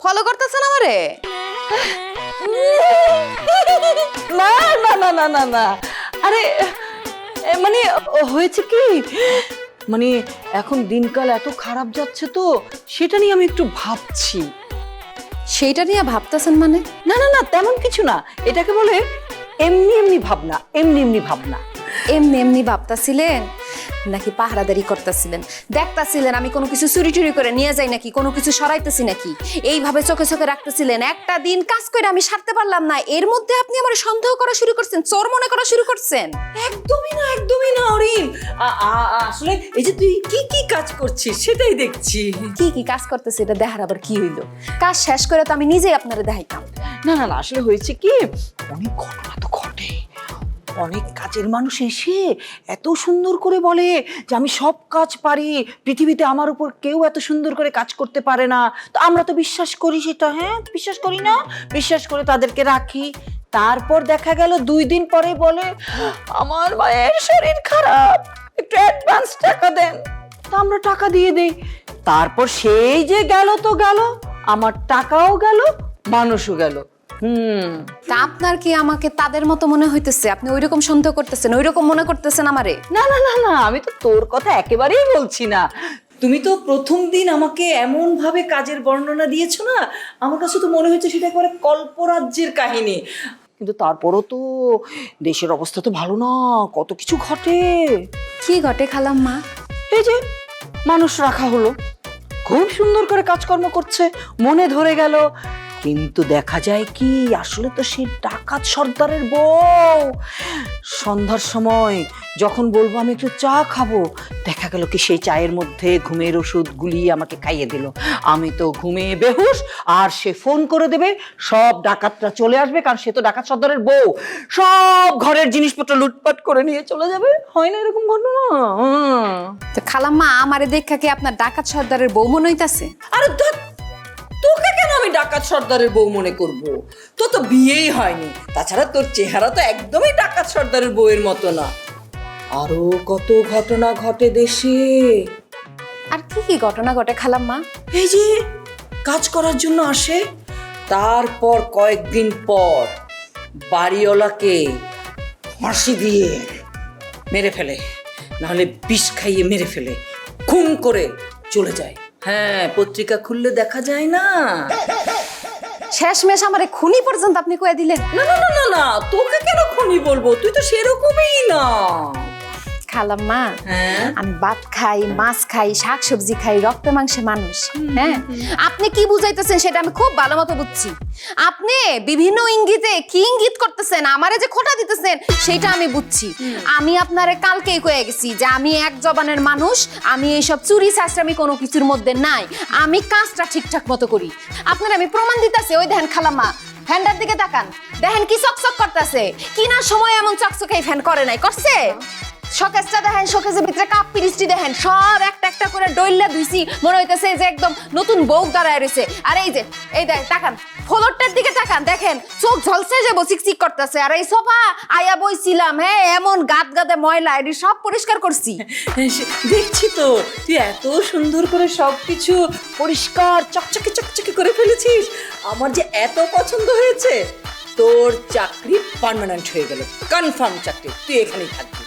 Follow করতেছেন আমারে? না না না না না না, আরে মানে হয়েছে কি, মানে এখন দিনকাল এত খারাপ যাচ্ছে তো সেটা নিয়ে আমি একটু ভাবছি। সেইটা নিয়ে ভাবতেছেন মানে? না না না, তেমন কিছু না, এটাকে বলে এমনি এমনি ভাবনা, এমনি এমনি ভাবনা। এমনি এমনি ভাবতাছিলেন নাকি পাহারাদারি করতেছিলেন? দেখতাছিলেন আমি কোনো কিছু চুরি টুরি করে নিয়ে যাই নাকি, কোনো কিছু সরাইতেছি নাকি, এইভাবে চোখে চোখে রাখতেছিলেন। একটা দিন কাজ করে আমি সারতে পারলাম না, এর মধ্যে আপনি আমার সন্দেহ করা শুরু করছেন, চোর মনে করা শুরু করছেন। একদমই না, একদমই না অরিন, আসলে এই যে তুই কি কি কাজ করছিস সেটাই দেখছি। কি কি কাজ করতেছে এটা দেখার আবার কি হইলো? কাজ শেষ করে তো আমি নিজেই আপনারা দেখাইতাম। না না না, আসলে হয়েছে কি, অনেক ঘটনা তো ঘটে, অনেক কাজের মানুষ এসে এত সুন্দর করে বলে যে আমি সব কাজ পারি, পৃথিবীতে আমার উপর কেউ এত সুন্দর করে কাজ করতে পারে না। তো আমরা তো বিশ্বাস করি সেটা, হ্যাঁ বিশ্বাস করি না, বিশ্বাস করে তাদেরকে রাখি। তারপর দেখা গেল 2 দিন পরে বলে আমার মায়ের শরীর খারাপ, একটু অ্যাডভান্স টাকা দেন। তা আমরা টাকা দিয়ে দেই। তারপর সেই যে গেল তো গেল, আমার টাকাও গেল, মানুষও গেল। তা আপনার কি আমাকে তাদের মতো মনে হইতেছে? আপনি ওইরকম সন্দেহ করতেছেন, ওইরকম মনে করতেছেন আমারে? না না না না, আমি তো তোর কথা একেবারেই বলছি না। তুমি তো প্রথম দিন আমাকে এমন ভাবে কাজের বর্ণনা দিয়েছো না, আমার কাছে তো মনে হচ্ছে সেটা একেবারে কল্পরাজ্যের কাহিনী। কিন্তু তারপরও তো দেশের অবস্থা তো ভালো না, কত কিছু ঘটে। কি ঘটে খালাম্মা? এই যে মানুষ রাখা হলো, খুব সুন্দর করে কাজকর্ম করছে, মনে ধরে গেল, কিন্তু দেখা যায় কি আসলে তো সে ডাকাত সর্দারের বউ। সন্ধ্যার সময় যখন বলবো আমি একটু চা খাবো, দেখা গেল কি সেই চায়ের মধ্যে ঘুমের ওষুধ গুলিয়ে আমাকে খাইয়ে দিল। আমি তো ঘুমে বেহুশ, আর সে ফোন করে দেবে, সব ডাকাতরা চলে আসবে, কারণ সে তো ডাকাত সর্দারের বউ, সব ঘরের জিনিসপত্র লুটপাট করে নিয়ে চলে যাবে। হয় না এরকম ঘটনা? তো খালাম্মা আমারে দেখা কি আপনার ডাকাত সর্দারের বউ মনে হইতাছে? আরে তোকে কেন আমি ডাকাত সর্দারের বউ মনে করব? তো তো বিয়েই হয়নি, তাছাড়া তোর চেহারা তো একদমই ডাকাত সর্দারের বউয়ের মতো না। আরো কত ঘটনা ঘটে দেশে। আর কি কি ঘটনা ঘটে খালাম্মা? এই যে কাজ করার জন্য আসে, তারপর কয়েকদিন পর বাড়িওয়ালাকে ফাঁসি দিয়ে মেরে ফেলে, নাহলে বিষ খাইয়ে মেরে ফেলে, খুন করে চলে যায়। হ্যাঁ, পত্রিকা খুললে দেখা যায় না। শেষমেশ আমারে খুনি পর্যন্ত আপনি কয়ে দিলেন? না না না না না, তোকে কেন খুনি বলবো, তুই তো সেরকমই না। খালাম্মা, হ্যাঁ, আমি ভাত খাই, মাছ খাই, শাকসবজি খাই, রক্ত মাংসে মানুষ। হ্যাঁ, আপনি কি বুঝাইতেছেন সেটা আমি খুব ভালো মতো বুঝছি। আপনি বিভিন্ন ইঙ্গিতে কি ইঙ্গিত করতেছেন, আমারে যে খোঁটা দিতেছেন সেটা আমি বুঝছি। আমি আপনারে কালকেই কয়ে গেছি যে আমি এক জবানের মানুষ, আমি এইসব চুরি চাষরামি কোনো কিছুর মধ্যে নাই, আমি কাজটা ঠিকঠাক মতো করি। আপনার আমি প্রমাণ দিতেছি, ওই দেখেন খালাম্মা, ফ্যানটার দিকে তাকান, দেখেন কি চকচক করতেছে। কিনার সময় এমন চকচকে ফ্যান করে নাই, করছে? শোকেসটা দেখেন, শোকেসের ভিতরে কাপ পিরিচটি দেখেন, সব একটা একটা করে ডইল্লা ধুইছি, মনে হইতেছে যে একদম নতুন বউ দাঁড়ায় রয়েছে। আর এই যে এই দেখ, তাকান ফ্লোরটার দিকে তাকান, দেখেন চোখ ঝলসে যাবো, চিকচিক করতেছে। আর এই সোফা আয়া বইছিলাম, হ্যাঁ এমন গাদ গাদে ময়লা, এটি সব পরিষ্কার করছি। দেখছি তো তুই এত সুন্দর করে সবকিছু পরিষ্কার চকচকে চকচকে করে ফেলেছিস, আমার যে এত পছন্দ হয়েছে। তোর চাকরি পার্মানেন্ট হয়ে গেল, কনফার্ম চাকরি, তুই এখানেই থাকবি।